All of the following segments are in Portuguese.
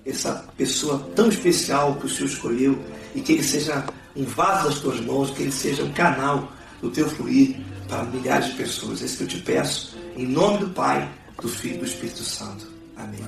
essa pessoa tão especial que o Senhor escolheu, e que ele seja um vaso das tuas mãos, que ele seja um canal do teu fluir para milhares de pessoas. É isso que eu te peço, em nome do Pai, do Filho e do Espírito Santo. Amém.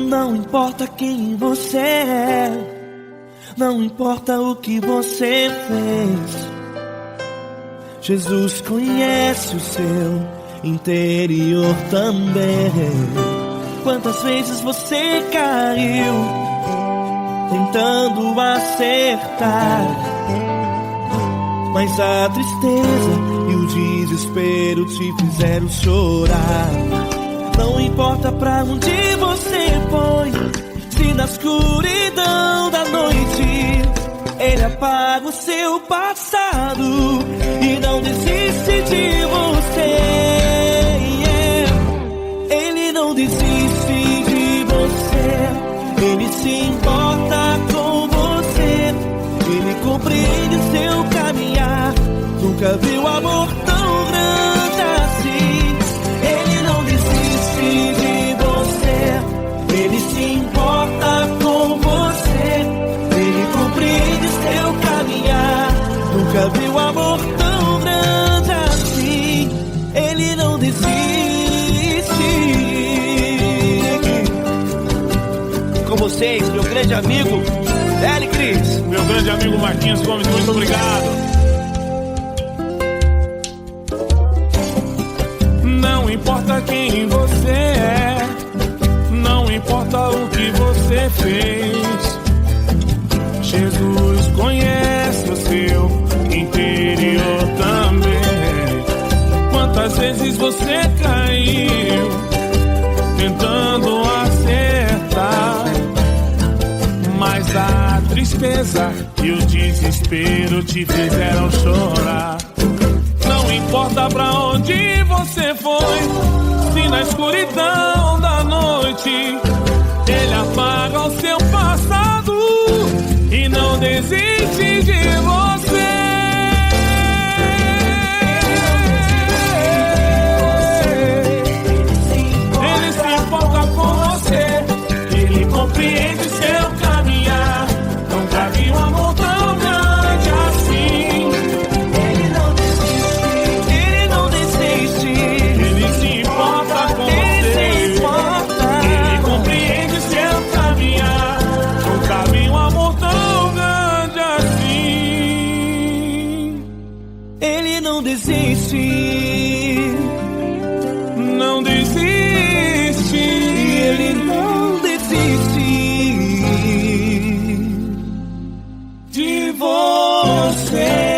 Não importa quem você é, não importa o que você fez, Jesus conhece o seu interior também. Quantas vezes você caiu tentando acertar, mas a tristeza e o desespero te fizeram chorar. Não importa pra onde você foi, se na escuridão da noite Ele apaga o seu passado e não desiste de você. Ele não desiste de você, Ele se importa com você, Ele compreende seu caminhar. Nunca viu amor tão grande assim. Ele não desiste de você, Ele se importa com você, Ele compreende seu caminhar. Nunca viu amor tão grande assim. Ele não desiste. Com vocês, meu grande amigo L. Cris. Meu grande amigo Marquinhos Gomes, muito obrigado. Não importa quem você é, não importa o que você fez, Jesus conhece o seu interior também. Quantas vezes você caiu tentando acertar, mas a tristeza e o desespero te fizeram chorar. Não importa pra onde você foi, se na escuridão da noite Ele apaga o seu passado e não desiste de você. Ele se importa com você, Ele compreende seu caminhar. Nunca vi um amor tão grande assim. Ele não desiste, Ele se importa com você, Ele compreende seu caminhar. Nunca vi um amor tão grande assim. Ele não desiste, não desiste, Ele não desiste de você.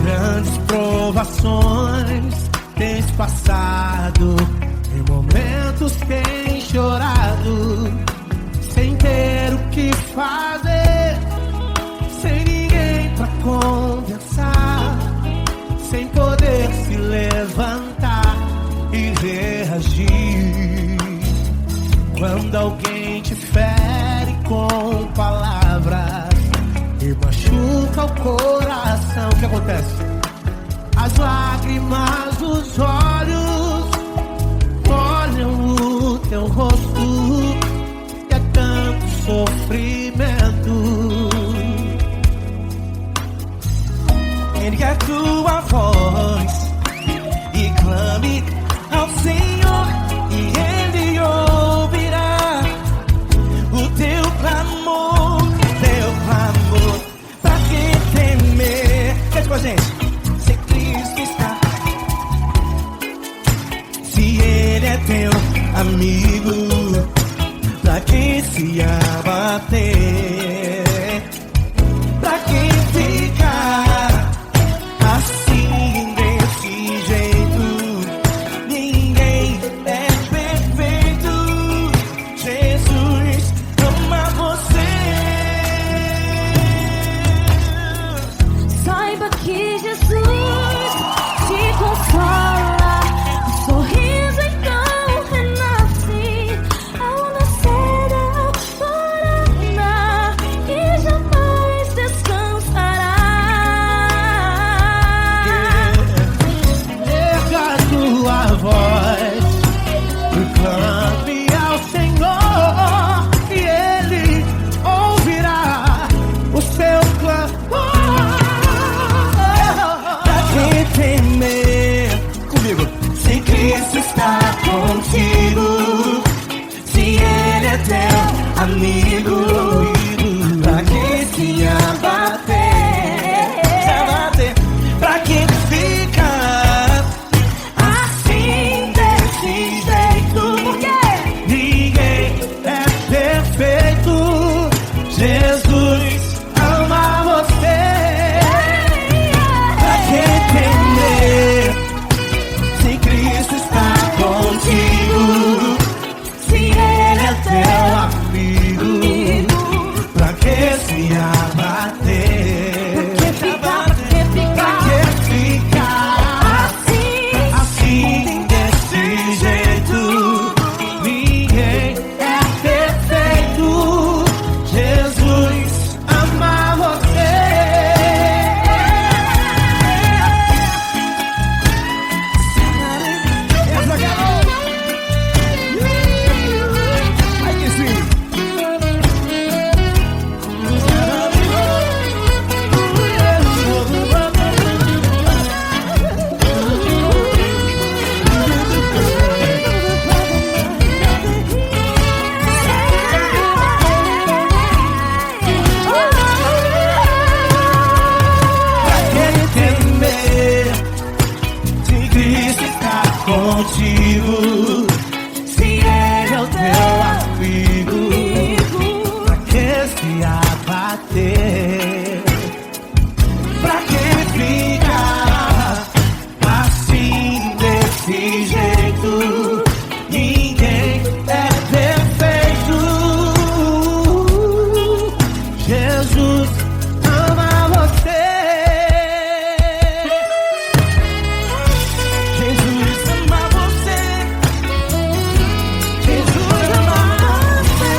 Grandes provações tens passado, em momentos tens chorado, sem ter o que fazer, sem ninguém pra conversar, sem poder se levantar e reagir. Quando alguém te fere com palavras e machuca o coração, o que acontece? As lágrimas dos olhos molham o teu rosto, e é tanto sofrimento. Ergue a tua voz que se abater, pra que ficar assim desse jeito? Ninguém é perfeito. Jesus ama você. Saiba que Jesus te consola, o sorriso então renasce ao nascer da alvorada e jamais descansará. Erga a tua voz, clame ao Senhor e Ele ouvirá o seu clamor. Pra que temer? Comigo. Se Cristo está contigo, se Ele é teu amigo, pra que se abater? Pra que ficar assim desse jeito? Porque ninguém é perfeito. Jesus ama você. Pra que temer? Se Cristo está contigo, se Ele é teu amigo, pra que se abater? Pra que ficar assim desse jeito? Ninguém é perfeito. Jesus ama você. Ai que sim. Se Cristo está contigo, se Ele é o teu amigo, pra que se abater? Pra que ficar assim desse jeito? Ninguém é perfeito. Jesus ama você. Jesus ama você. Jesus ama você.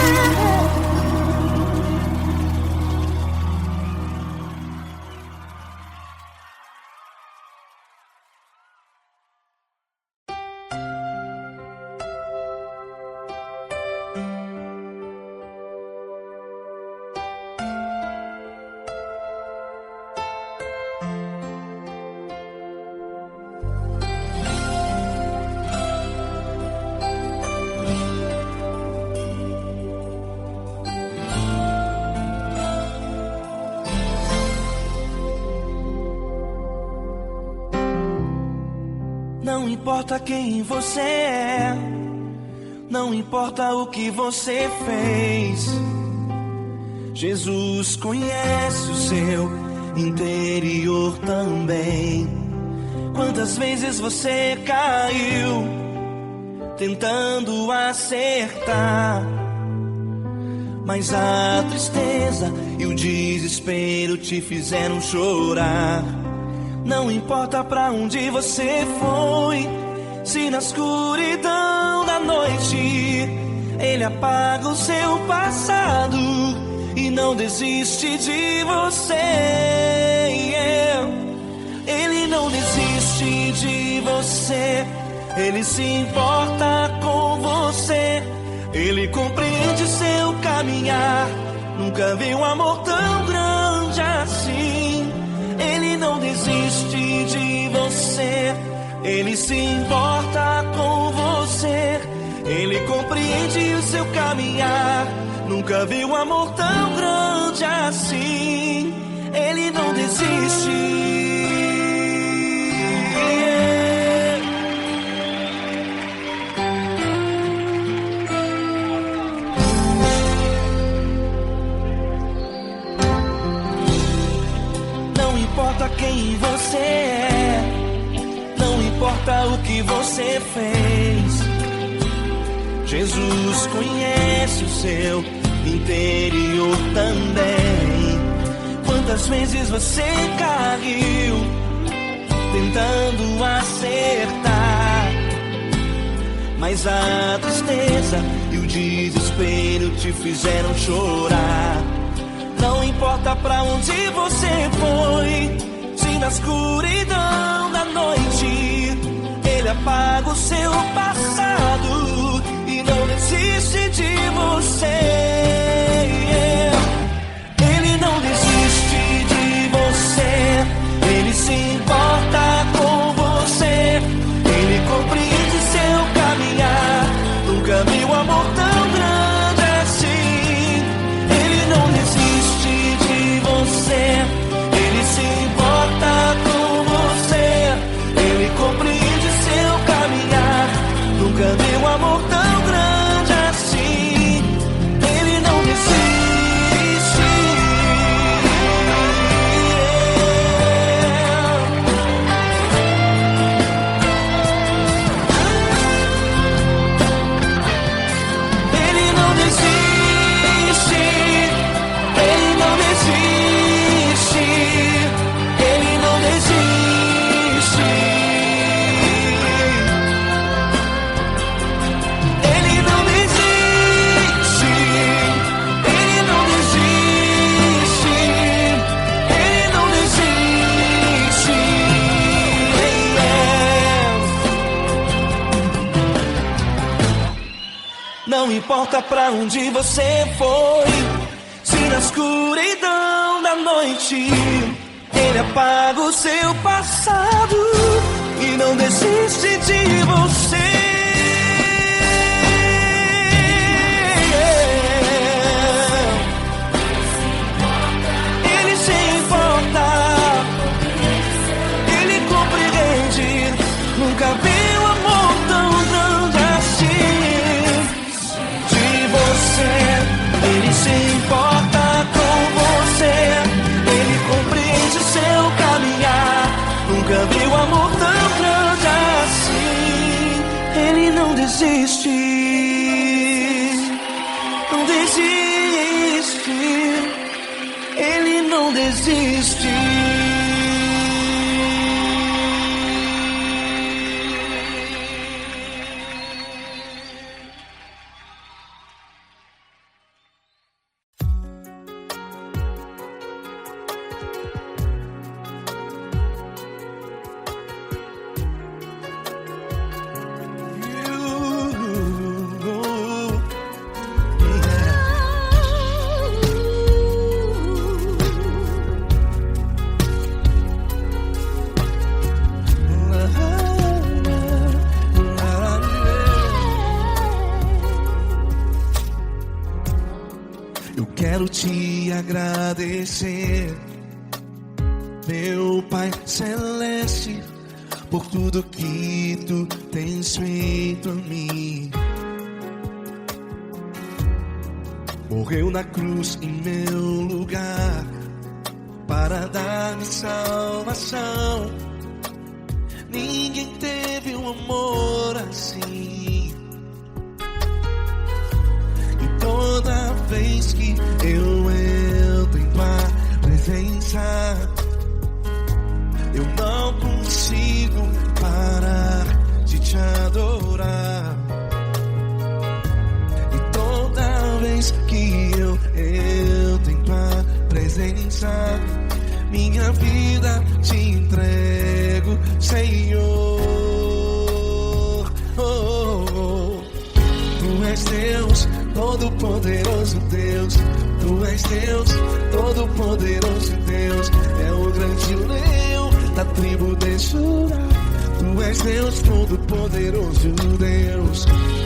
Não importa quem você é, não importa o que você fez, Jesus conhece o seu interior também. Quantas vezes você caiu tentando acertar, mas a tristeza e o desespero te fizeram chorar. Não importa pra onde você foi, se na escuridão da noite Ele apaga o seu passado e não desiste de você. Ele não desiste de você, Ele se importa com você. Ele compreende seu caminhar, nunca vi um amor tão grande assim. Ele não desiste de você, Ele se importa com você. Ele compreende o seu caminhar, nunca vi um amor tão grande assim. Ele não desiste. quem você é, não importa o que você fez. Jesus conhece o seu interior também. Quantas vezes você caiu tentando acertar, mas a tristeza e o desespero te fizeram chorar. Não importa pra onde você foi, se na escuridão da noite Ele apaga o seu passado e não desiste de você. Ele não desiste de você, Ele se importa com você, Ele compreende seu caminhar. Nunca vi um amor tão grande assim. Ele não desiste de você, Ele se importa com você, Ele compreende seu caminhar. Nunca vi um amor tão grande assim. Ele não desiste. Ele não desiste. Ele não desiste. Ele não desiste. Ele não desiste. Ele não desiste. Ele não desiste. Não importa pra onde você foi, se na escuridão da noite Ele apaga o seu passado e não desiste de você. Ele se importa, Ele compreende. Nunca vi um amor tão grande assim. De você, Ele se importa com você, Ele compreende seu caminhar. Nunca vi um amor tão grande assim. Ele não desiste, não desiste. Ele não desiste. Eu quero te agradecer, meu Pai Celeste, por tudo que tu tens feito a mim. Morreu na cruz em meu lugar para dar-me salvação. Ninguém teve um amor assim. E toda vez que eu entro em tua presença, eu não consigo parar de te adorar. E toda vez que eu entro em tua presença, minha vida te entrego, Senhor. Tu és Deus, Todo-Poderoso Deus. Tu és Deus, Todo-Poderoso Deus. É o grande leão da tribo de Judá. Tu és Deus, Todo-Poderoso Deus.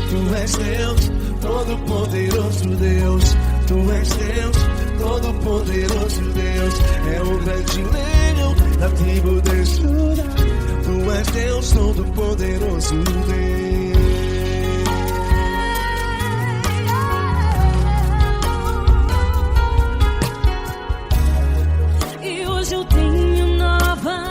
Tu és Deus, Todo-Poderoso Deus. Tu és Deus, Todo-Poderoso Deus. É o grande leão da tribo de Judá. Tu és Deus, Todo-Poderoso Deus. E hoje eu tenho nova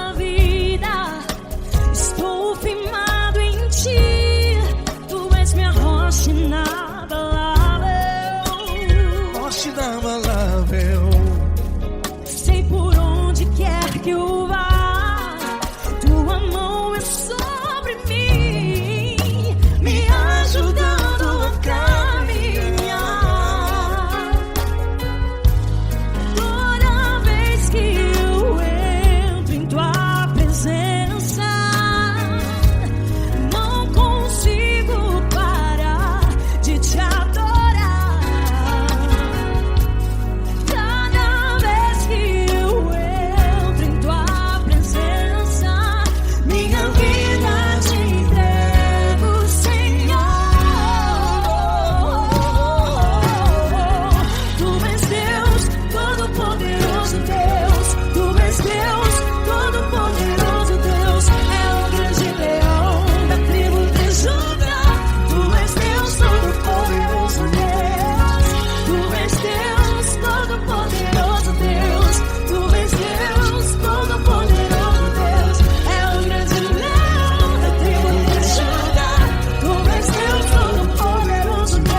debaixo da palavra. Sei por onde quer que eu vá, tua mão é sobre mim, me ajudando a caminhar. Toda vez que eu entro em tua presença, não consigo parar de te adorar. Cada vez que eu entro em tua presença, minha vida te entrego, Senhor. Tu és Deus, Todo-Poderoso Deus. Tu és Deus, Todo-Poderoso Deus. É o grande leão da tribo de Judá. Tu és Deus, Todo-Poderoso Deus. Tu és Deus, Todo-Poderoso Deus. Tu és Deus, Todo-Poderoso Deus. É o grande leão da tribo de Judá. Tu és Deus, Todo-Poderoso Deus.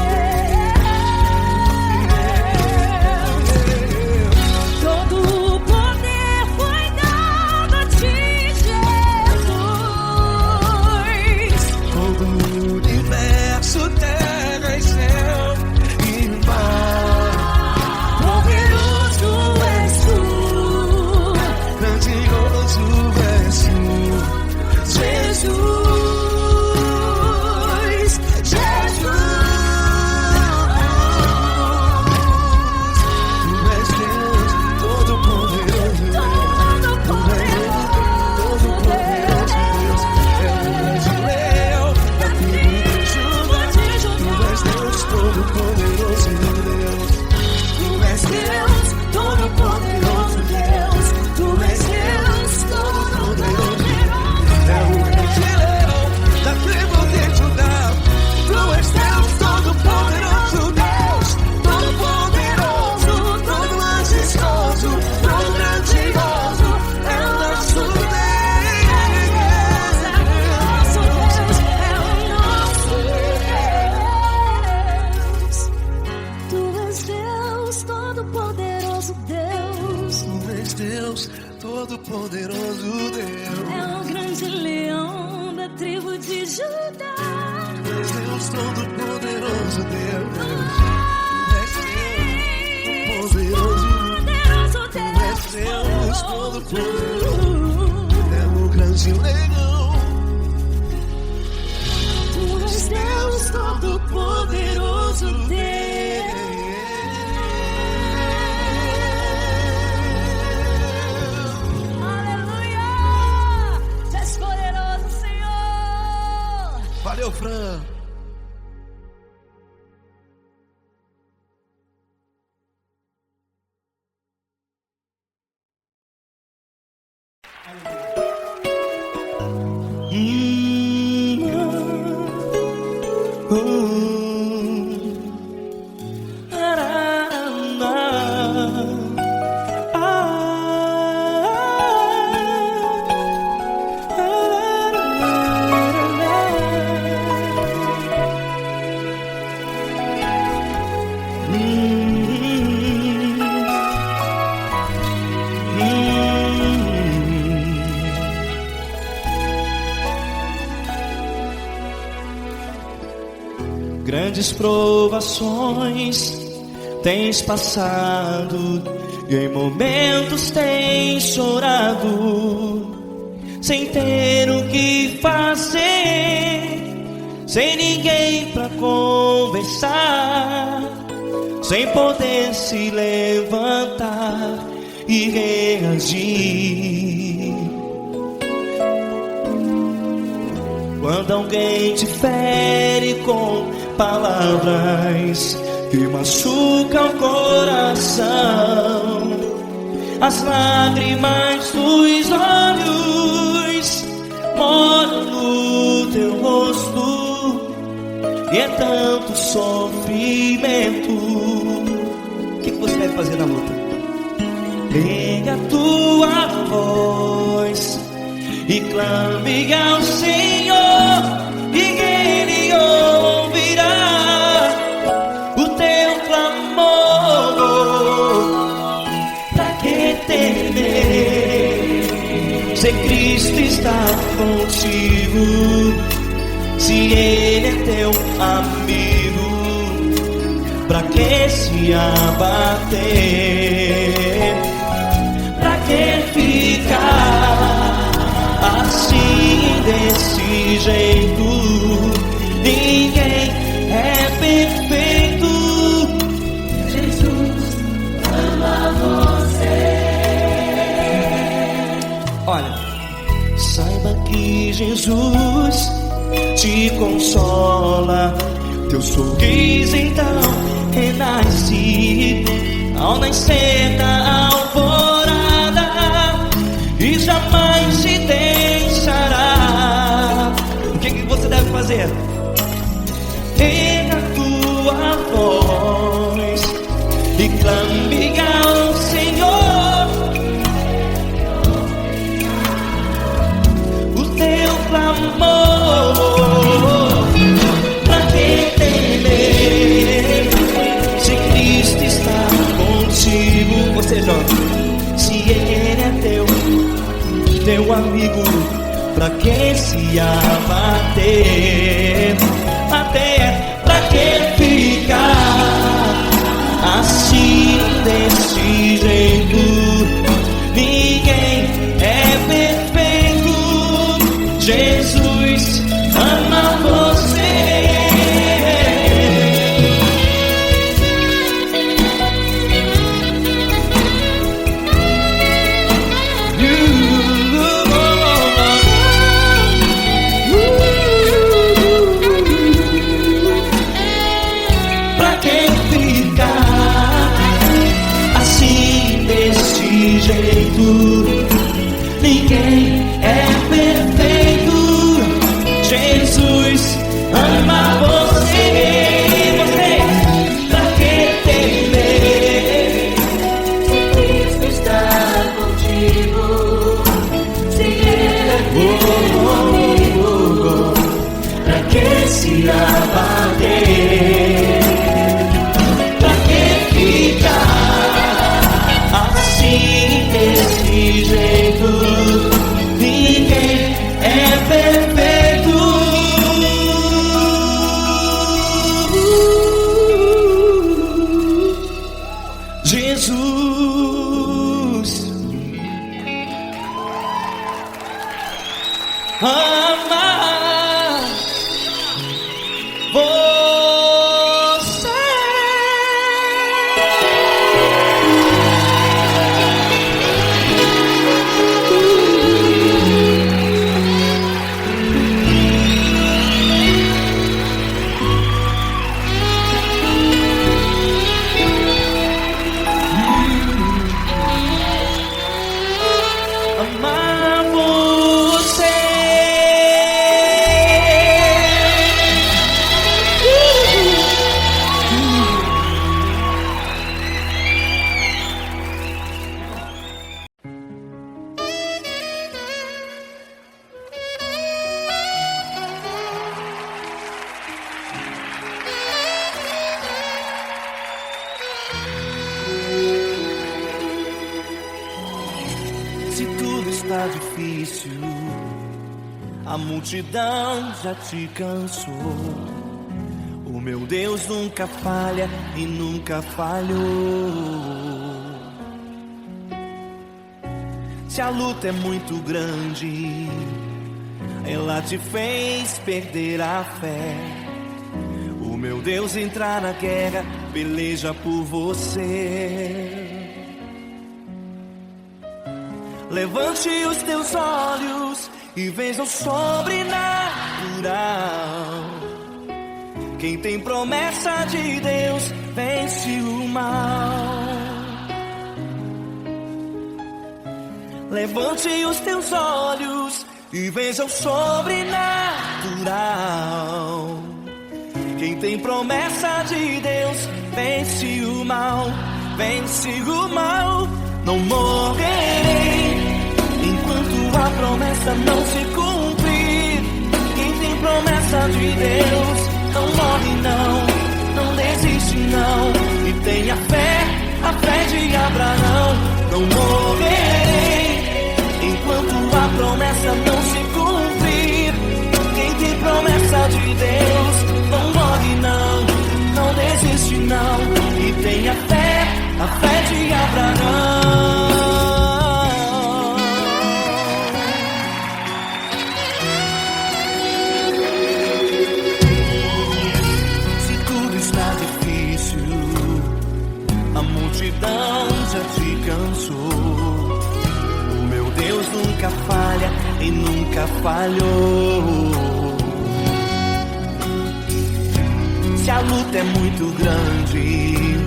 Todo o poder foi dado a ti, Jesus. Todo o universo, terra e céu e mar. Poderoso és tu, Grandioso és tu, Jesus. Jesus. Tu és Deus, Todo-Poderoso Deus. Todo-Poderoso Deus. É o grande leão da tribo de Judá. Tu és Deus, Todo-Poderoso Deus. Tu és Deus, Todo-Poderoso Deus. Tu és Deus, Todo-Poderoso. É o grande leão da tribo de Judá. Tu és Deus, Todo-Poderoso Deus. Todo-Poderoso, todo majestoso, todo grandioso. É o nosso Tu és Deus, Todo-Poderoso Deus. Tu és Deus, Todo-Poderoso Deus. É o grande leão da tribo de Judá. Tu és Deus, Todo-Poderoso Deus. Tu és Deus, Poderoso Tu és Deus, Todo-Poderoso. É o grande leão. Tu és Deus, Todo-Poderoso Deus. Aleluia! Tu és poderoso, Senhor. Valeu, Fran. Grandes provações tens passado e em momentos tens chorado, sem ter o que fazer, sem ninguém pra conversar, sem poder se levantar e reagir. Quando alguém te fere com palavras que machucam o coração, as lágrimas dos olhos moram no teu rosto, e é tanto sofrimento. O que você deve fazer na luta? Erga a tua voz e clame ao Senhor, e Ele ouvirá o teu clamor. se Cristo está contigo, se Ele é teu amigo, pra que se abater? Pra que ficar assim desse jeito? Ninguém é perfeito. Jesus ama você. Olha, saiba que Jesus te consola. Teu sorriso então renasce ao nascer da alvorada e jamais te deixará. O que você deve fazer? Erga a tua voz e clame ao Senhor. O teu clamor, pra que temer se Cristo está contigo? Ou seja, se Ele é teu amigo, pra que se abater? Até pra que ficar assim desse jeito? Ninguém é perfeito. Jesus ama você. Ninguém é perfeito. Jesus ama você. Você, pra que temer? Se Cristo está contigo, se Ele é teu amigo, Pra que se abater? Pra que ficar assim desse jeito? Ninguém é perfeito. Jesus ama você. Amar você. Se tudo está difícil, a multidão já te cansou. O meu Deus nunca falha e nunca falhou. Se a luta é muito grande, ela te fez perder a fé. O meu Deus entrar na guerra, peleja por você. Levante os teus olhos e veja o sobrenatural. Quem tem promessa de Deus vence o mal. Levante os teus olhos e veja o sobrenatural. Quem tem promessa de Deus vence o mal. Vence o mal. Não morrerei enquanto a promessa não se cumprir. Quem tem promessa de Deus não morre não, não desiste não. E tenha fé, a fé de Abraão. Não morrerei enquanto a promessa não se cumprir. Quem tem promessa de Deus não morre não desiste não. E tem a fé de Abraão. Se tudo está difícil, a multidão já te cansou, o meu Deus nunca falha e nunca falhou. Se a luta é muito grande,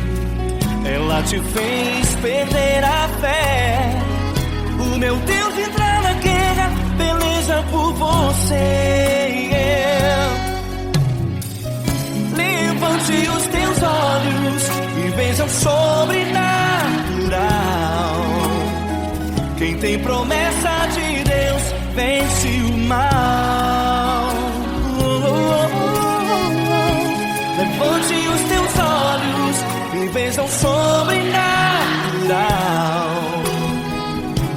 ela te fez perder a fé, o meu Deus entra na guerra, peleja por você. Levante os teus olhos e veja o sobrenatural. Quem tem promessa de Deus vence o mal. Levante os teus olhos e veja o sobrenatural.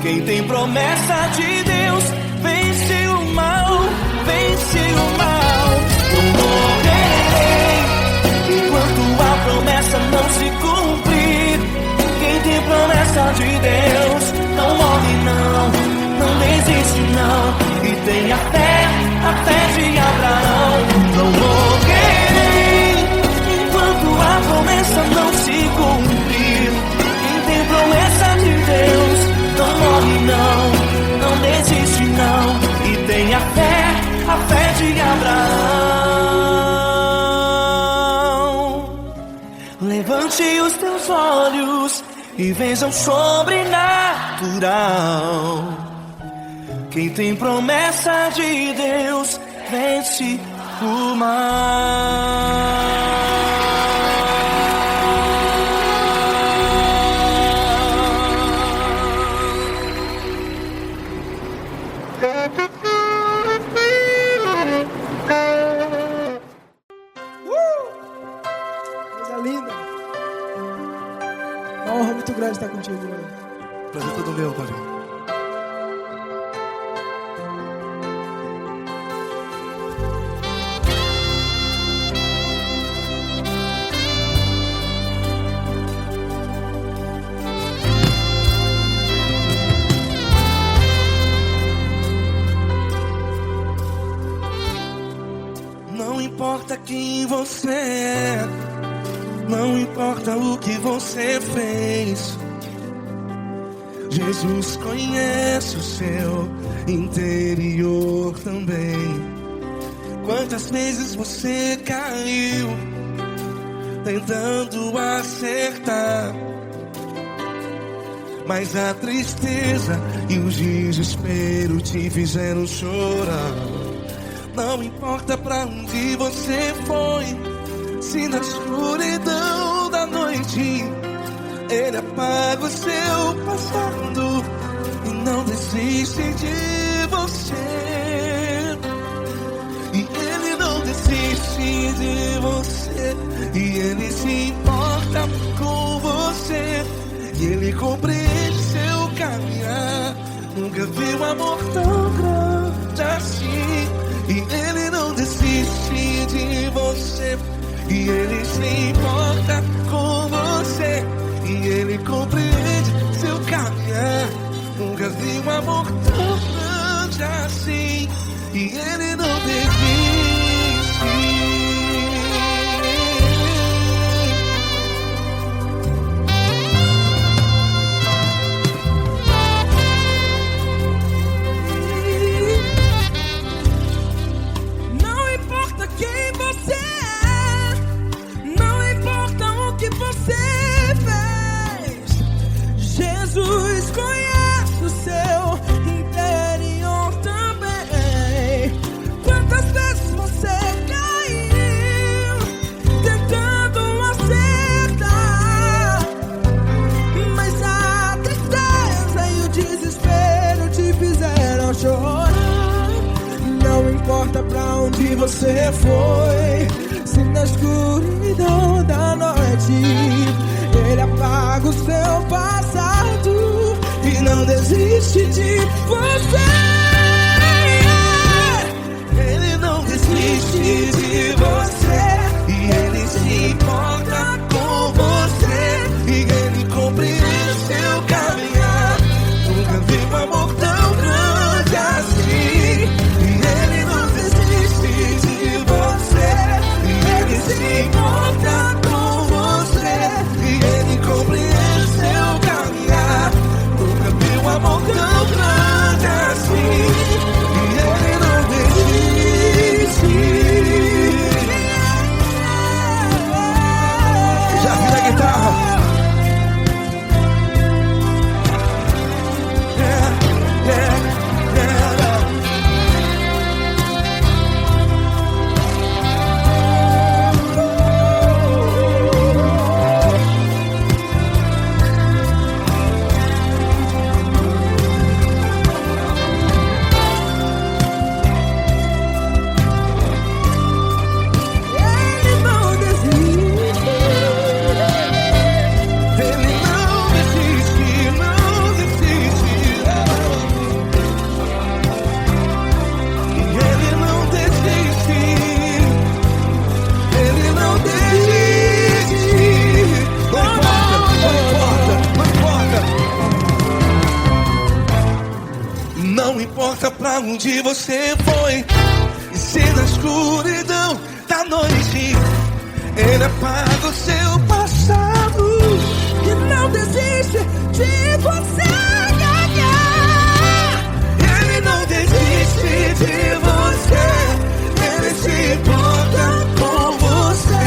Quem tem promessa de Deus vence o mal, vence o mal. Não morrerei enquanto a promessa não se cumprir. Quem tem promessa de Deus não morre não desiste não. E tem a fé de Abraão. Não morrerei enquanto a promessa não se cumprir. Quem tem promessa de Deus não morre não desiste não. E tem a fé de Abraão. Levante os teus olhos e veja o sobrenatural. Quem tem promessa de Deus vence o mal. Coisa linda. Uma honra muito grande estar contigo, mano. Prazer todo meu, Paulinho. Não importa quem você é, não importa o que você fez, Jesus conhece o seu interior também. Quantas vezes você caiu tentando acertar, mas a tristeza e o desespero te fizeram chorar. Não importa pra onde você foi, se na escuridão da noite Ele apaga o seu passado e não desiste de você. E Ele não desiste de você, e Ele se importa com você, e Ele compreende seu caminhar. Nunca vi um amor tão grande assim. E Ele não desiste de você, e Ele se importa com você, e Ele compreende seu caminhar. Nunca vi um amor tão grande assim. E Ele não desiste. Jesus conhece o seu interior também. Quantas vezes você caiu tentando acertar, mas a tristeza e o desespero te fizeram chorar. Não importa pra onde você foi, se na escuridão da noite Ele apaga o seu passado e não desiste de você. Ele não desiste de você. E Ele se importa com você. E Ele compreende seu caminhar. Nunca vi um amor tão grande assim. E Ele não desiste de você. E Ele se importa com você. E Ele compreende seu caminhar. Nunca vi um amor tão grande assim. E Ele não desiste. Já vi a guitarra. Não importa pra onde você foi, e se na escuridão da noite Ele apaga o seu passado. E não desiste de você. Ele não desiste de você. Ele se importa com você.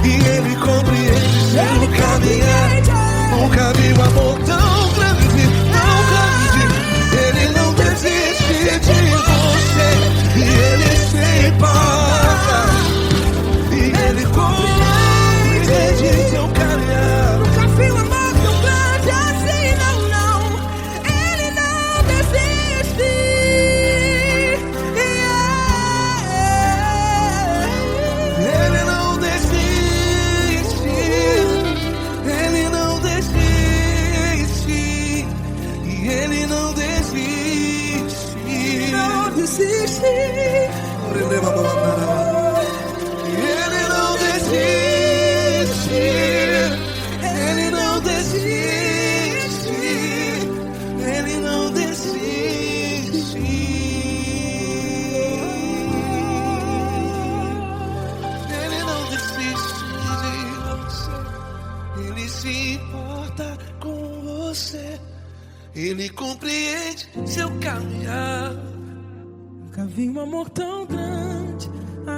E Ele compreende seu caminhar. Nunca vi um amor tão grande, tão grande. Ele não desiste de você. E Ele se importa. E Ele compreende seu caminhar. Nunca vi um amor tão grande assim, não, não. Ele não desiste. Ele não desiste. Ele não desiste. E Ele não desiste. Não desiste. Ele não desiste. Ele não desiste. Ele não desiste. Ele não desiste de você. Ele se importa com você. Ele compreende seu caminhar. Nunca vi um amor tão grande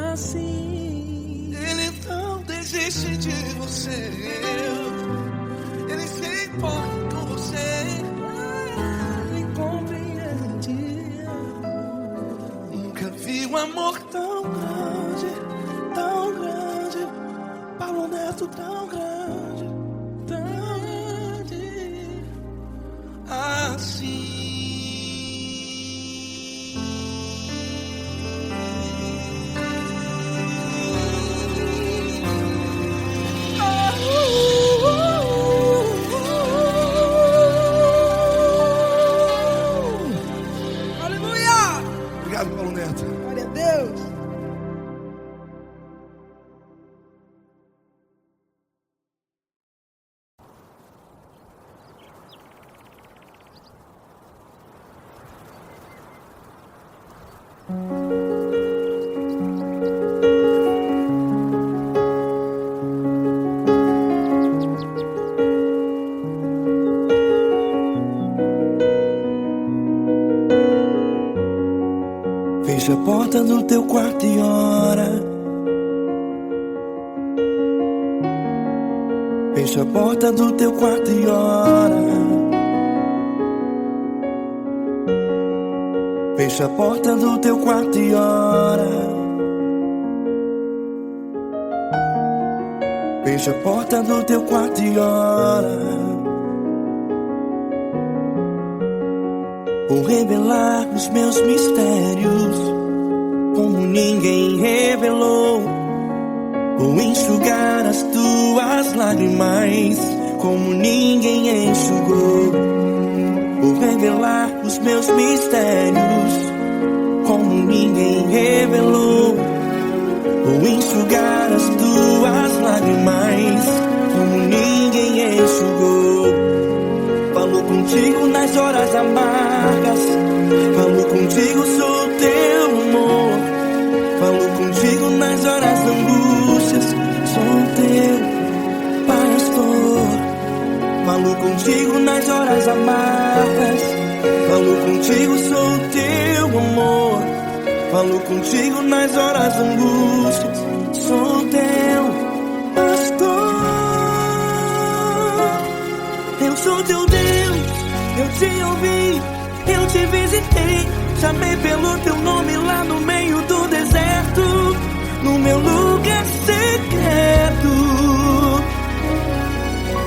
assim. Ele não desiste de você. Ele se importa com você. Ele compreende. Nunca vi um amor tão grande, tão grande. Paulo Neto tão grande, tão grande assim. Aleluia! Obrigado, Paulo Neto. Glória a Deus. Fecha a porta do teu quarto e ora. Fecha a porta do teu quarto e ora. Fecha a porta do teu quarto e ora. Fecha a porta do teu quarto e ora. Vou revelar os meus mistérios como ninguém revelou. Vou enxugar as tuas lágrimas como ninguém enxugou. Vou revelar revelar os meus mistérios como ninguém revelou, ou enxugar as tuas lágrimas como ninguém enxugou. Falo contigo nas horas amargas, falo contigo, sou teu amor. Falo contigo nas horas da angústias, sou teu pastor. Falo contigo nas horas amargas, falo contigo, sou teu amor. Falo contigo nas horas da angústias, sou teu pastor. Eu sou teu Deus, eu te ouvi, eu te visitei, chamei pelo teu nome lá no meio do deserto, no meu lugar secreto.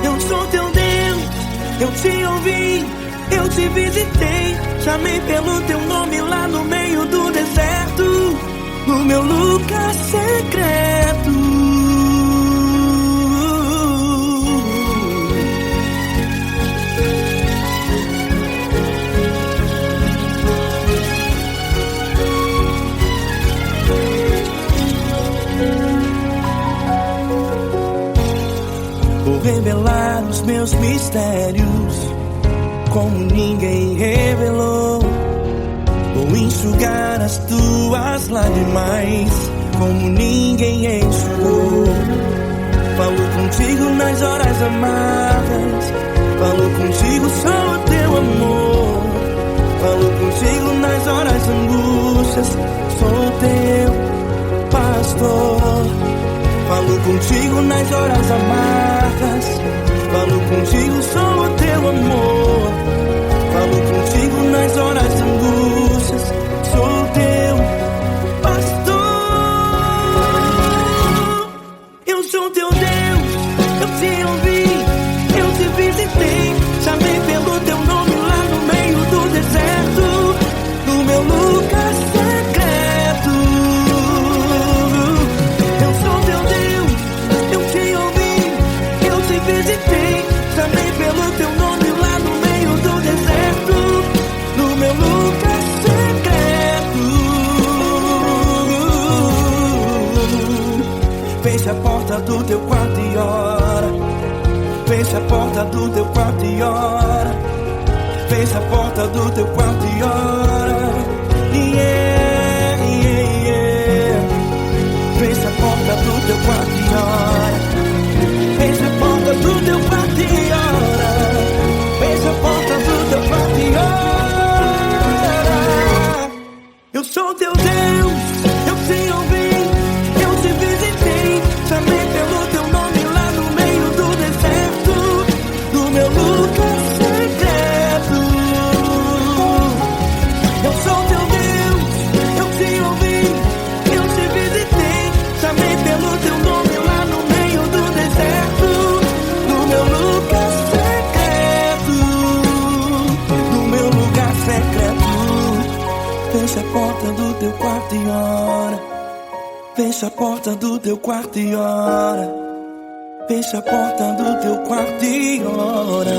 Eu sou teu Deus, eu te ouvi, eu te visitei, chamei pelo teu nome lá no meio do deserto, no meu lugar secreto. Vou revelar os meus mistérios como ninguém revelou, vou enxugar as tuas lágrimas como ninguém enxugou. Falo contigo nas horas amargas, falo contigo, sou teu amor. Falo contigo nas horas angústias, sou teu pastor. Falo contigo nas horas amargas, falo contigo, sou teu amor. Falo contigo nas horas angústias, sou teu pastor. Eu sou teu Deus, eu te ouvi, eu te visitei, chamei pelo teu nome lá no meio do deserto, no meu lugar secreto. Eu sou teu Deus, eu te ouvi, eu te visitei, chamei pelo teu nome lá no meio do deserto, no meu lugar secreto. Fecha a porta do teu quarto e ora. Fecha a porta do teu quarto e ora. Fecha a porta do teu quarto e ora. Yeah, yeah, yeah. Fecha a porta do teu quarto e ora. Fecha a porta do teu quarto e ora. Fecha a porta do teu quarto e ora. Eu sou teu Deus, eu te ouvi, eu te visitei, chamei pelo teu nome lá no meio do deserto, no meu lugar secreto. Eu sou teu Deus, eu te ouvi, eu te visitei, chamei pelo teu nome lá no meio do deserto, no meu lugar secreto, no meu lugar secreto. Fecha a porta do teu quarto e ora. Fecha a porta do teu quarto e ora. Fecha a porta do teu quarto e ora.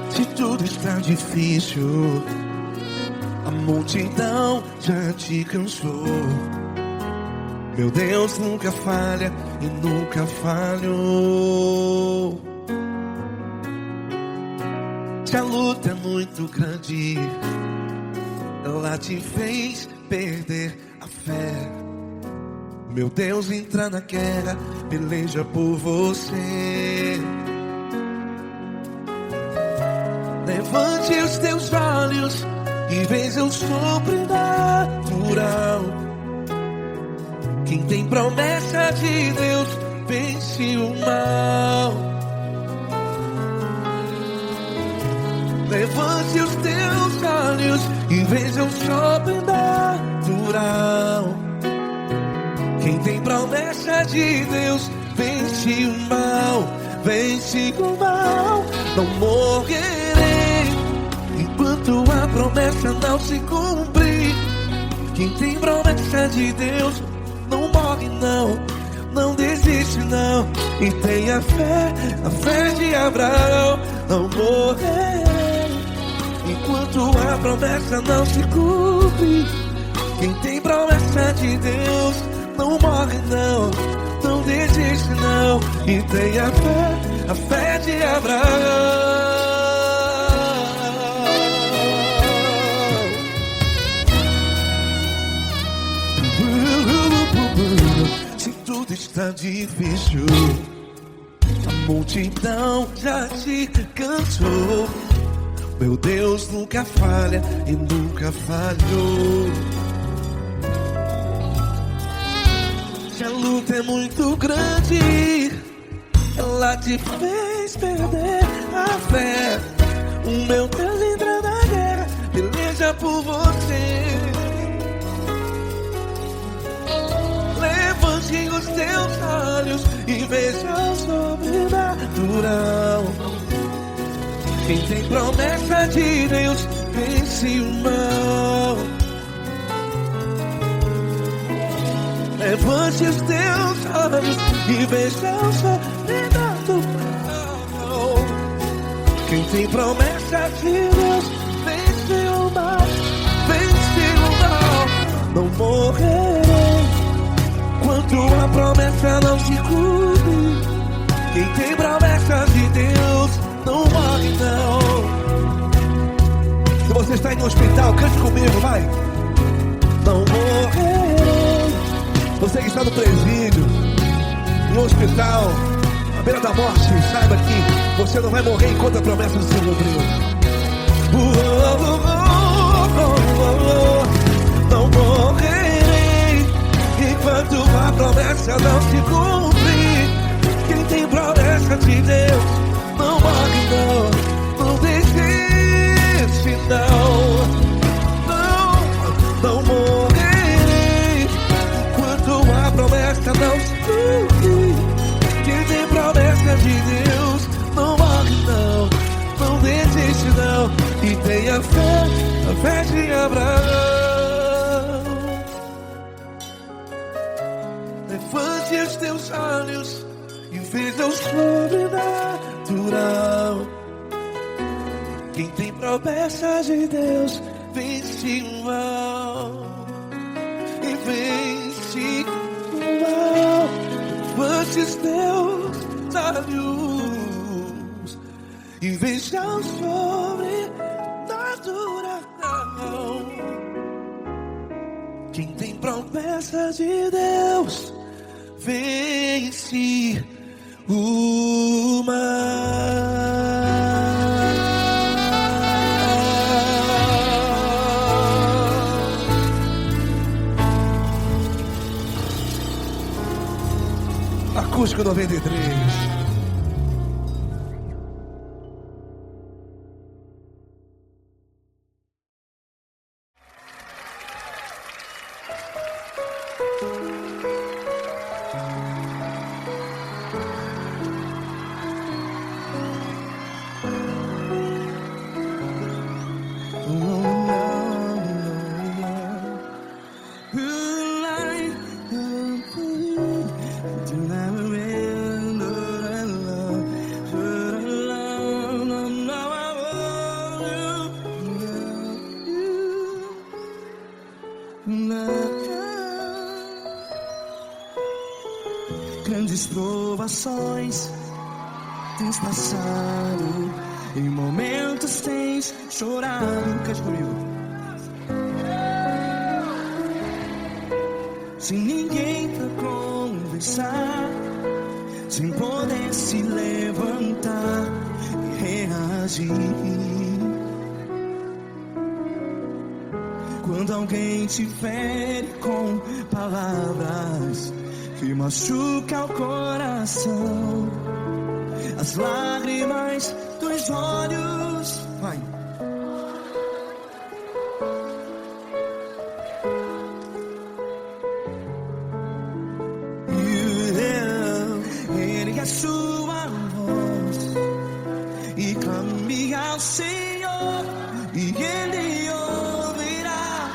Se tudo está difícil, a multidão já te cansou. Meu Deus nunca falha e nunca falhou. Se a luta é muito grande, ela te fez perder a fé. Meu Deus entra na guerra, peleja por você. Levante os teus olhos e veja o sobrenatural. Quem tem promessa de Deus vence o mal. Levante os teus olhos e veja o sobrenatural. Quem tem promessa de Deus vence o mal, vence o mal. Não morrerei enquanto a promessa não se cumprir. Quem tem promessa de Deus não morre não, não desiste não. E tenha fé, a fé de Abraão. Não morrerei enquanto a promessa não se cumpre. Quem tem promessa de Deus não morre não, não desiste não. E tenha fé, a fé de Abraão. Se tudo está difícil, a multidão já te cansou. Meu Deus nunca falha e nunca falhou. Se a luta é muito grande, ela te fez perder a fé. O meu Deus entra na guerra, peleja por você. Levante os teus olhos e veja o sobrenatural. Quem tem promessa de Deus vence o mal. Levante os teus olhos e veja o sobrenatural. Quem tem promessa de Deus vence o mal, vence o mal. Não morrerei enquanto a promessa não se cumpre. Quem tem promessa de Deus não morre não. Se você está em um hospital, cante comigo, vai. Não morrerei. Você que está no presídio, em um hospital, à beira da morte, saiba que você não vai morrer enquanto a promessa não se cumpriu. Não morrerei enquanto a promessa não se cumprir. Quem tem promessa de Deus não morre não, não desiste não. Não morrerei enquanto a promessa não se cumprir. Quem tem promessa de Deus não morre não, não desiste não. E tenha fé, a fé de Abraão. Levante os teus olhos e veja o sobrenatural. Quem tem promessa de Deus vence o mal, e vence o mal. Levante os teus olhos e veja o sobrenatural. Quem tem promessa de Deus vence o mal. Acústico 93. Grandes provações tens passado, em momentos tens chorado. Cante comigo. Sem ninguém pra conversar, sem poder se levantar e reagir. Quando alguém te fere com palavras que machucam o coração, as lágrimas dos olhos, vai. Ele é sua voz e clame ao Senhor, e Ele ouvirá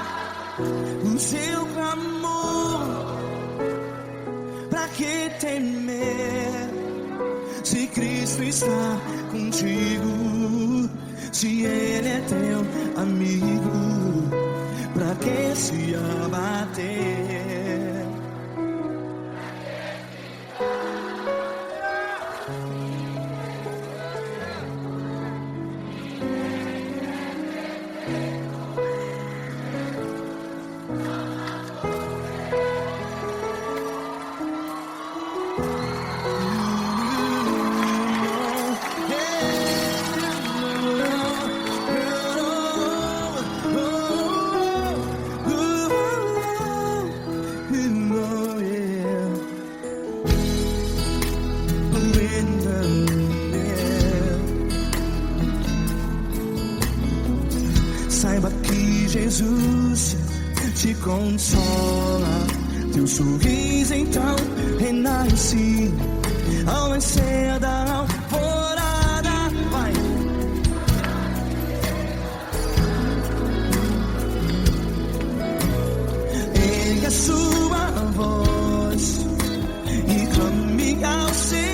o seu clamor. Pra que temer se Cristo está contigo? Se Ele é teu amigo, pra que se abater? Saiba que Jesus te consola, teu sorriso então renasce ao nascer da alvorada. Vai. Ele é sua voz e clame ao Senhor.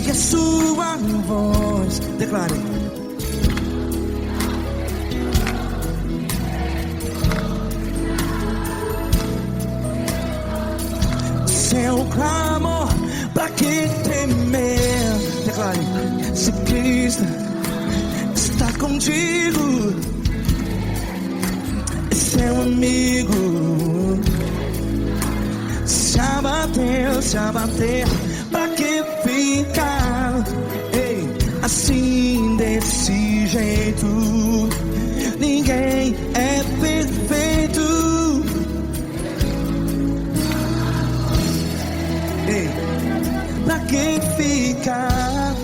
É sua voz, declare. Seu clamor, pra que temer? Declare. Se Cristo está contigo, é seu amigo. Se abater, pra que ficar assim desse jeito? Ninguém é perfeito. Pra que ficar?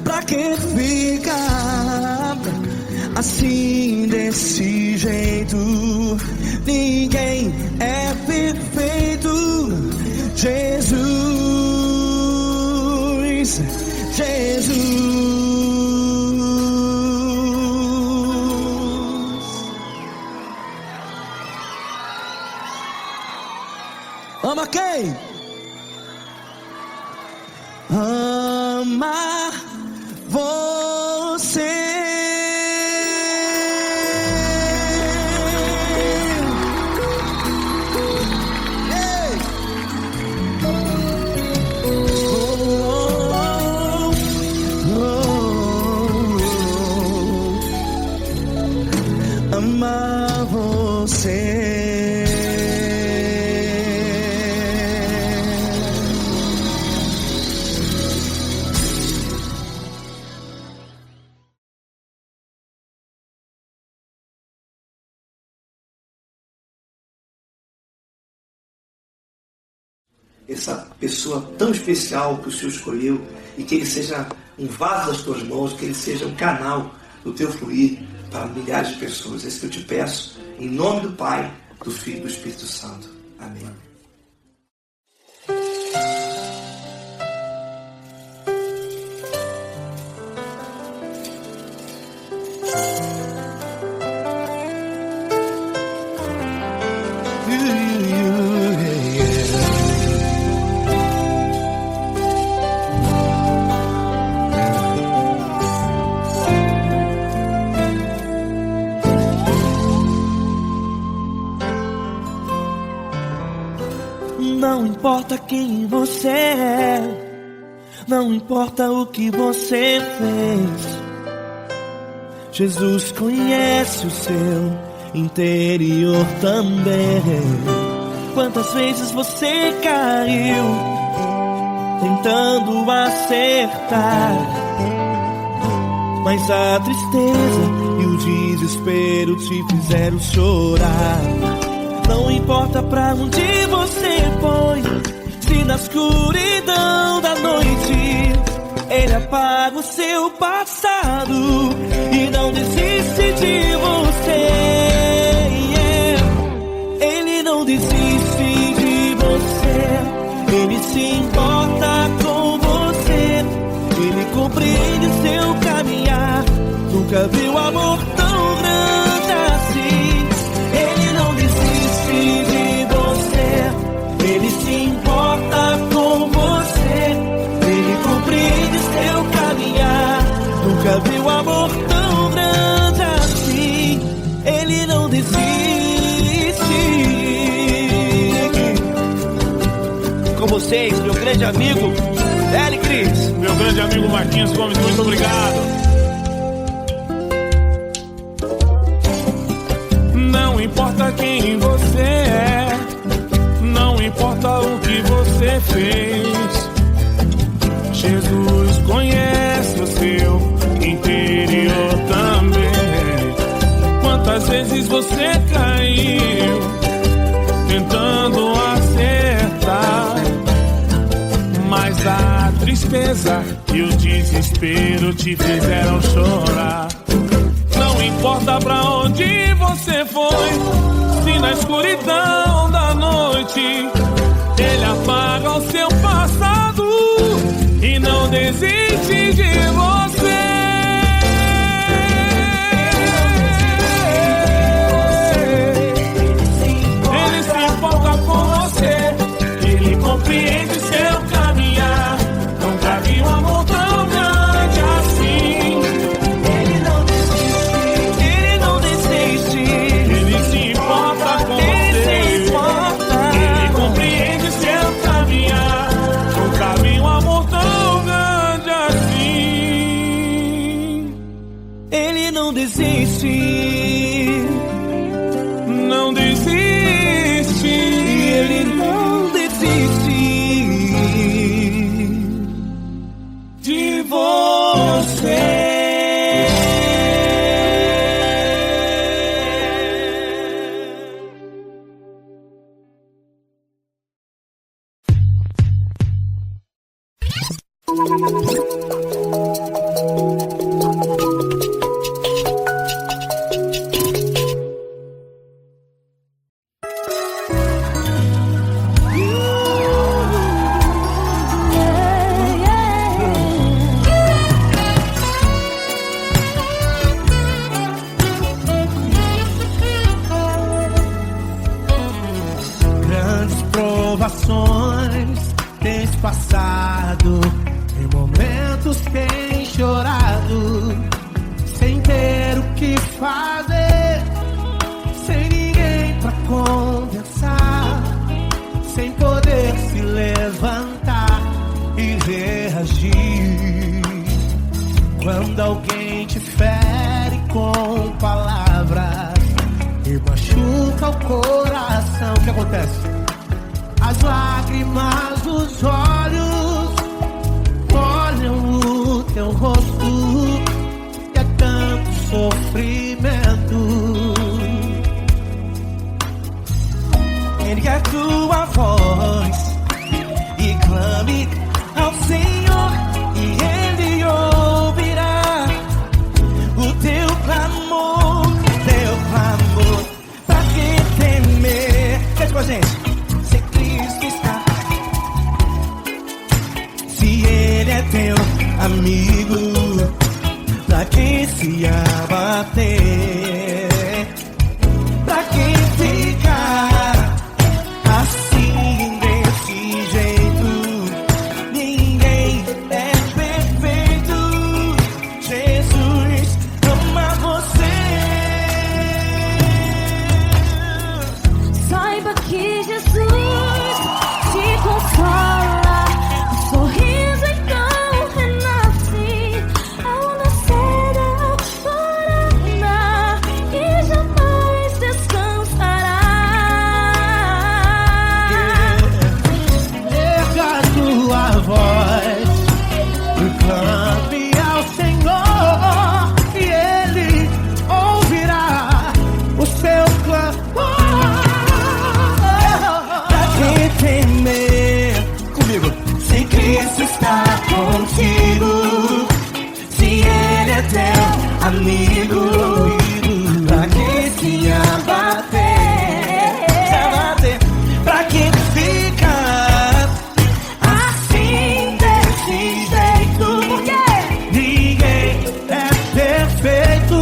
Pra que ficar assim desse jeito? Ninguém é perfeito. Jesus, Jesus. Ama quem? Ama você. Amar você. Essa pessoa tão especial que o Senhor escolheu, e que ele seja um vaso das tuas mãos, que ele seja um canal do teu fluir para milhares de pessoas. É isso que eu te peço, em nome do Pai, do Filho e do Espírito Santo. Amém. Não importa quem você é, não importa o que você fez, Jesus conhece o seu interior também. Quantas vezes você caiu tentando acertar, mas a tristeza e o desespero te fizeram chorar. Não importa pra onde você foi, se na escuridão da noite Ele apaga o seu passado e não desiste de você. Ele não desiste de você, Ele se importa com você, Ele compreende seu caminhar. Nunca viu amor tão grande assim. Ele não desiste de você, Ele se importa com você, Ele compreende seu caminhar. Nunca viu amor tão grande assim. Ele não desiste. Com vocês, meu grande amigo L. Cris. Meu grande amigo Marquinhos Gomes, muito obrigado. Não importa quem você é, não importa o que você fez, Jesus conhece o seu interior também. Quantas vezes você caiu tentando acertar, mas a tristeza e o desespero te fizeram chorar. Não importa pra onde você foi, se na escuridão da noite Ele apaga o seu passado e não desiste de você. Ele se importa com você, Ele compreende seu caminhar. Nunca vi um amor tão grande assim. Ele não desiste, Ele se importa com você, Ele compreende seu caminhar. Nunca vi um amor tão grande assim. Ele não desiste, não desiste, Ele não desiste de você. chorado, sem ter o que fazer, sem ninguém pra conversar, sem poder se levantar e reagir. Quando alguém te fere com palavras e machuca o coração, o que acontece? As lágrimas dos olhos molham o teu rosto, e é tanto sofrimento. Ergue a tua voz e clame ao Senhor, e Ele ouvirá o teu clamor, pra que temer? Cante com a gente. Se Cristo está, se Ele é teu amigo, pra que se abater? Pra que ficar assim desse jeito? Ninguém é perfeito. Jesus ama você. Saiba que Jesus te consola, o sorriso então renasce ao nascer da morena e jamais descansará. Erga a tua voz e clame ao Senhor, e Ele ouvirá o seu clamor. Pra que temer? Comigo. Se Cristo está contigo, se Ele é teu amigo, pra que se abater? Pra que ficar assim desse jeito? Ninguém é perfeito.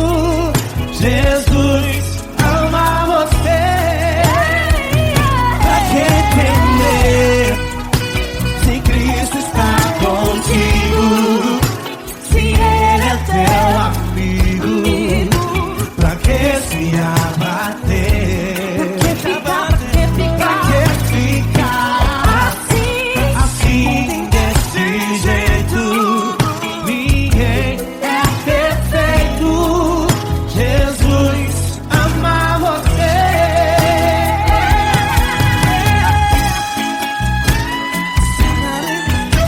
Jesus ama você. Pra que temer? Se Cristo está contigo, se Ele é teu Amigo, pra que se abater? Pra que ficar assim desse jeito? Ninguém é perfeito. Jesus ama você.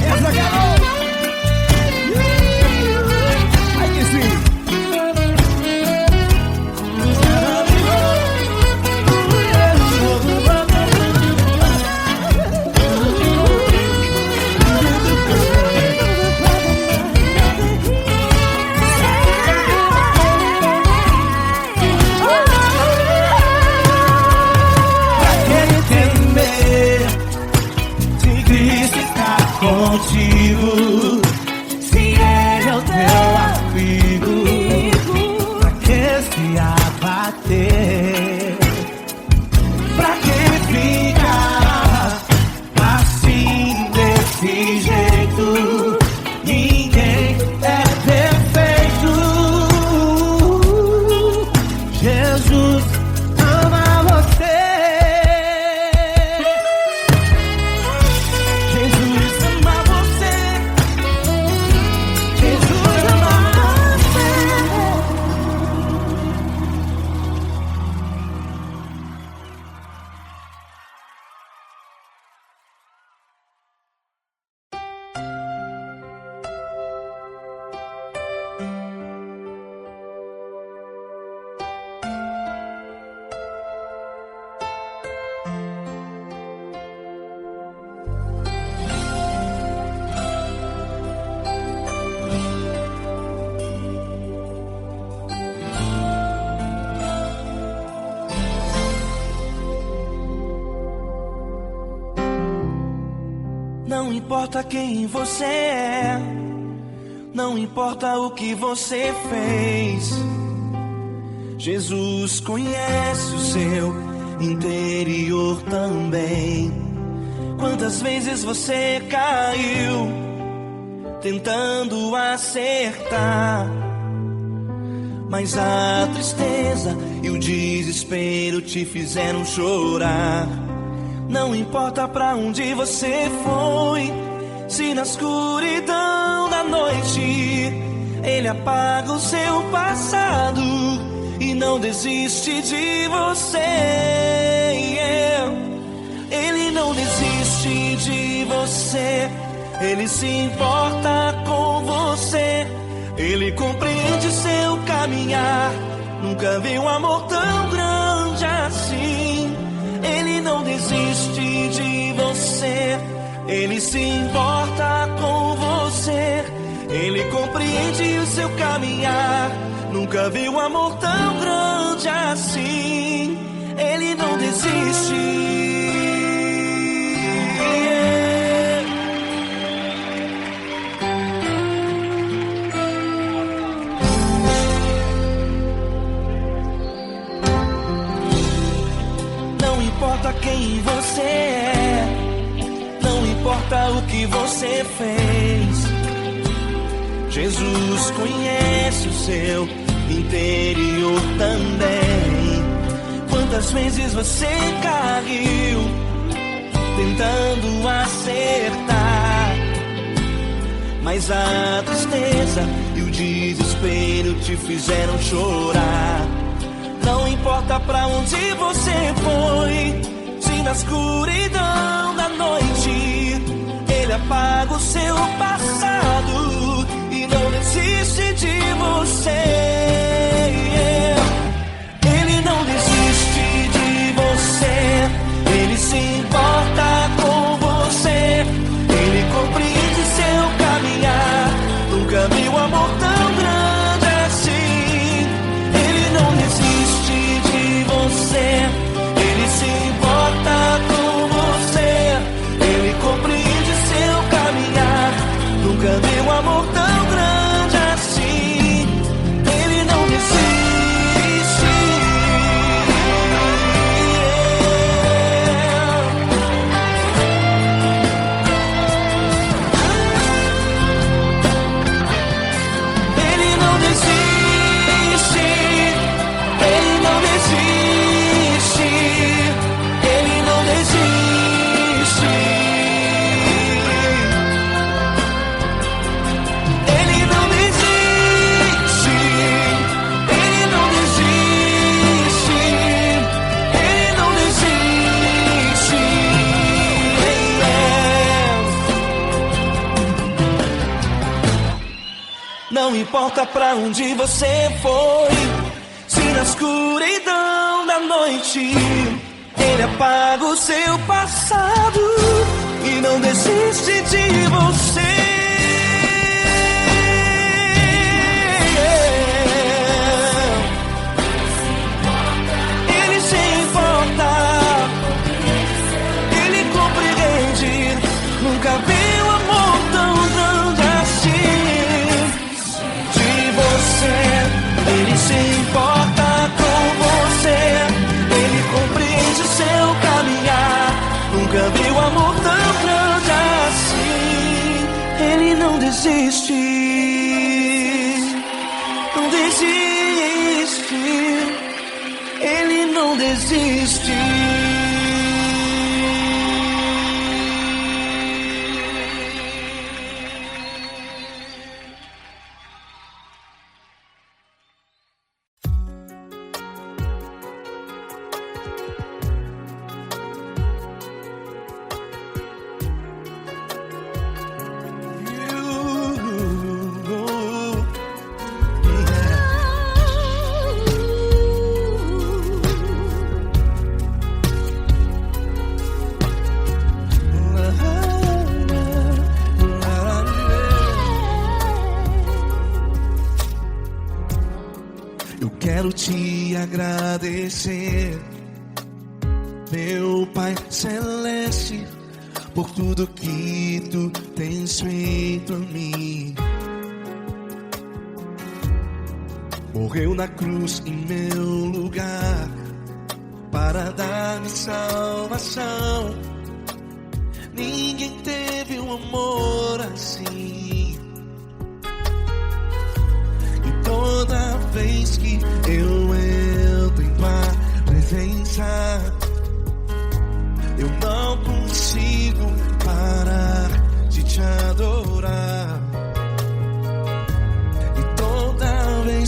Essa garota. Aí que sim. Pra que temer? Se Cristo está contigo, se Ele é o teu amigo, pra que se abater? Pra que ficar assim desse jeito? Ninguém é perfeito. Jesus ama você. Jesus ama você. Jesus ama você. Não importa quem você é, não importa o que você fez, Jesus conhece o seu interior também. Quantas vezes você caiu, tentando acertar. Mas a tristeza e o desespero te fizeram chorar. Não importa pra onde você foi, se na escuridão da noite Ele apaga o seu passado e não desiste de você. Ele não desiste de você, Ele se importa com você. Ele compreende seu caminhar, nunca vi um amor tão grande assim. Ele não desiste de você, Ele se importa com você. Ele compreende o seu caminhar, nunca vi um amor tão grande assim. Ele não desiste. Não importa quem você é, não importa o que você fez, Jesus conhece o seu interior também. Quantas vezes você caiu tentando acertar, mas a tristeza e o desespero te fizeram chorar. Não importa pra onde você foi, se na escuridão da noite Ele apaga o seu passado e não desiste de você. Ele não desiste de você, Ele se importa com você. Ele compreende seu caminhar, nunca vi um amor tão grande assim. Ele não desiste de você, Ele se importa com você. Ele compreende seu caminhar, nunca vi um amor tão grande assim. Ele não desiste. Ele não desiste. Ele não desiste. Ele não desiste. Ele não desiste. Ele não desiste. Ele não desiste. Não importa pra onde você foi, se na escuridão da noite Ele apaga o seu passado e não desiste de você. Ele se importa, Ele compreende, nunca vi um amor tão grande assim. De você, Ele se importa com você. Ele compreende o seu caminhar, nunca vi um amor tão grande assim. Ele não desiste, não desiste. Ele não desiste. Eu quero te agradecer, meu Pai Celeste, por tudo que tu tens feito a mim. Morreu na cruz em meu lugar para dar-me salvação. Ninguém teve um amor assim.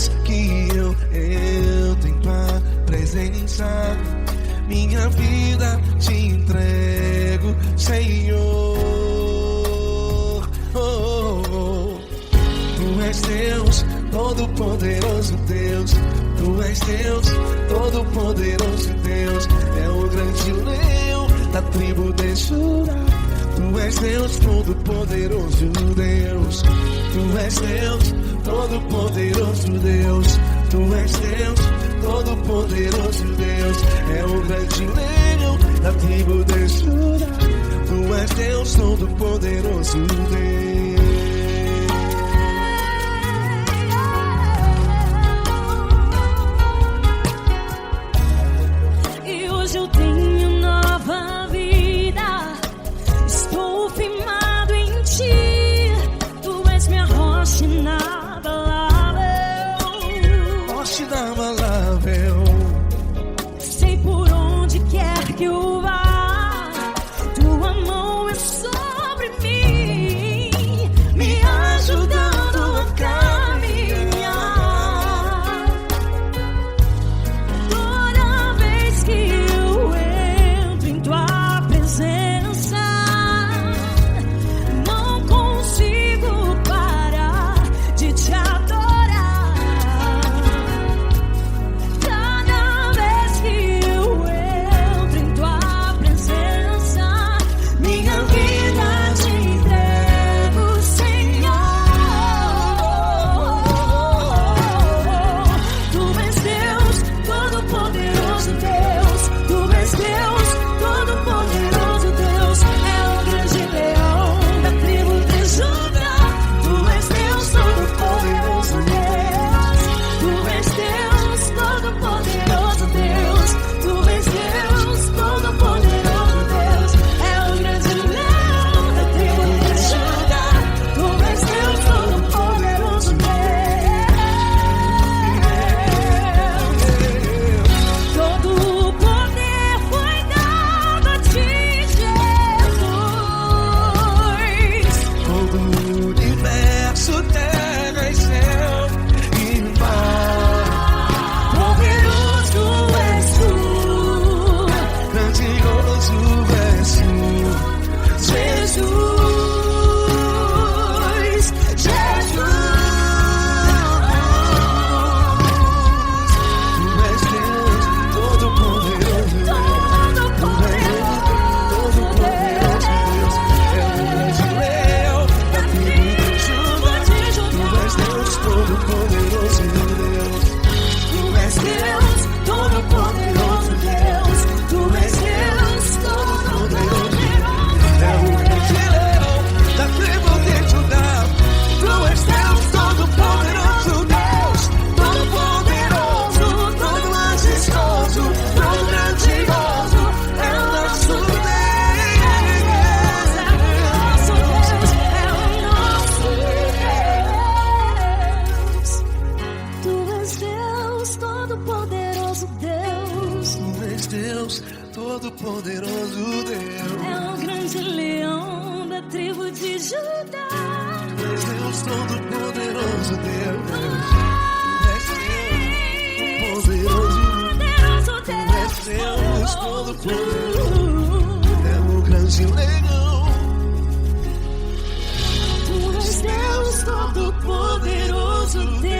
vez que eu entro em tua presença, minha vida te entrego, Senhor. Tu és Deus, todo-poderoso Deus. Tu és Deus, todo-poderoso Deus. É o grande leão da tribo de Judá. Tu és Deus, todo-poderoso Deus. Tu és Deus, todo-poderoso Deus. Tu és Deus, todo-poderoso Deus. É o grande leão da tribo de Judá. Tu és Deus, todo-poderoso Deus. Eu tenho nova vida, estou firmado em ti. Tu és minha rocha inabalável, Rocha inabalável. sei por onde quer que eu vá, tua mão é sobre mim, me ajudando a caminhar. Toda vez que eu entro em tua presença, não consigo parar de te adorar. Cada vez que eu entro em tua presença, minha vida te entrego, Senhor. Tu és Deus, todo-poderoso Deus. Tu és Deus, todo-poderoso Deus. É o grande leão da tribo de Judá. Tu és Deus, todo-poderoso Deus. Tu és Deus, todo-poderoso Deus. Tu és Deus, todo-poderoso Deus. É o grande leão da tribo de Judá. Tu és Deus, todo-poderoso Deus. Todo o poder foi dado a ti, Jesus. Todo o universo, terra e céu e mar. Poderoso és tu, Grandioso és tu, Jesus. Jesus. Tu és Deus, todo-poderoso Deus. Todo-poderoso Deus. É o grande leão da tribo de Judá. Tu és Deus, todo-poderoso Deus. Tu és Deus, todo-poderoso Deus. Tu és Deus, todo-poderoso É o grande leão da tribo de Judá. Tu és Deus, todo-poderoso Deus. Todo-poderoso, todo majestoso, todo grandioso. É o nosso Deus. Tu és Deus, todo-poderoso Deus. É o grande leão da tribo de Judá. Tu és Deus, todo-poderoso Deus. Tu és Deus, todo-poderoso. É o grande leão. Tu és Deus, todo-poderoso Deus.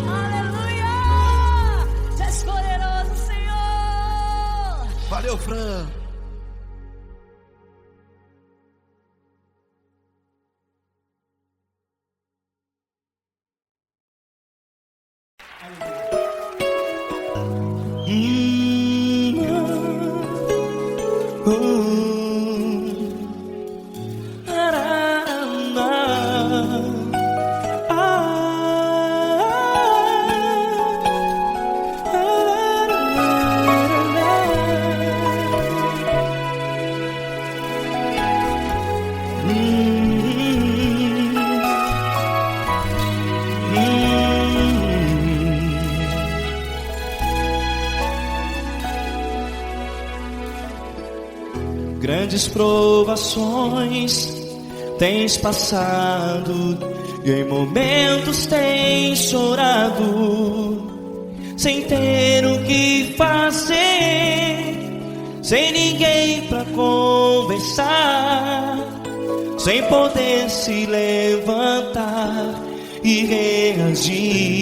Aleluia! Tu és poderoso, Senhor. Valeu, Fran. Grandes provações tens passado e em momentos tens chorado, sem ter o que fazer, sem ninguém pra conversar, sem poder se levantar e reagir.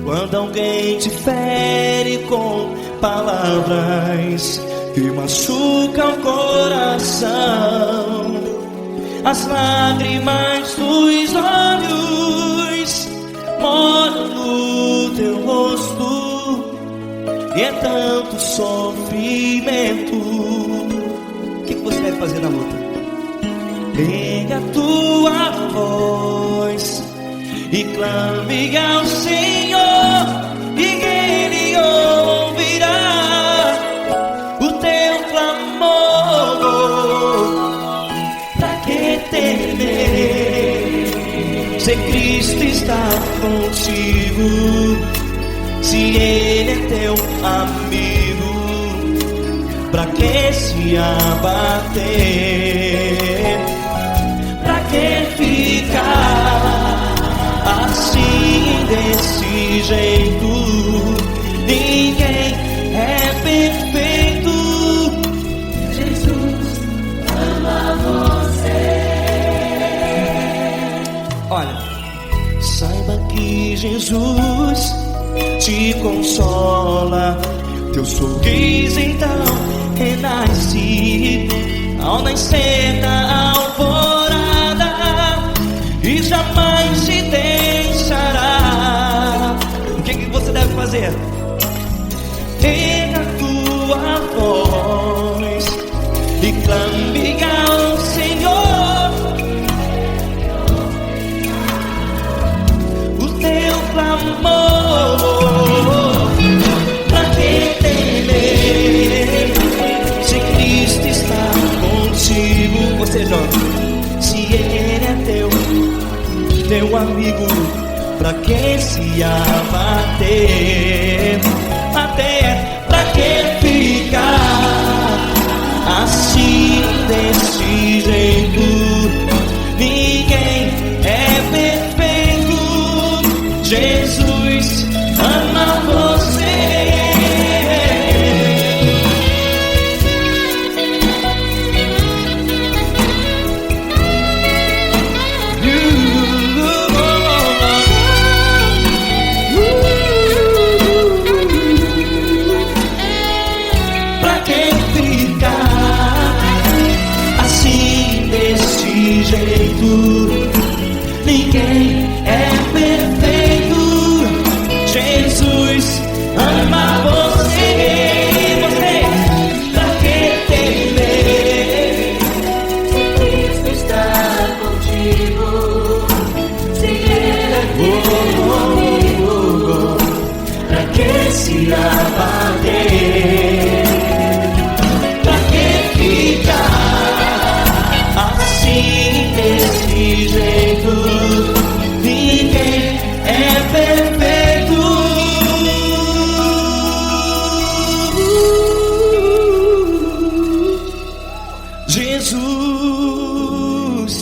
Quando alguém te fere com palavras que machucam o coração, as lágrimas dos olhos moram no teu rosto, e é tanto sofrimento. O que você deve fazer na luta? Pega a tua voz e clame ao Senhor, e Ele ouvirá o teu clamor. Pra que temer, se Cristo está contigo, se Ele é teu amigo? Pra que se abater? Pra que ficar assim desse jeito? Ninguém é perfeito. Jesus ama você. Olha, saiba que Jesus te consola, teu sorriso então renasce ao nascer da alvorada e jamais te deixará. O que você deve fazer? Pega a tua voz e clame ao Senhor, o teu clamor. Pra que temer, se Cristo está contigo? Você joga. Se Ele é teu amigo, pra que se abater? Até pra que ficar assim desse jeito? Ninguém é perfeito. Jesus ama você. Ninguém é perfeito. Jesus ama você. Você, pra que temer, se Cristo está contigo, se Ele é teu amigo? Pra que se abater? Pra que ficar assim desse jeito? Ninguém é perfeito. Jesus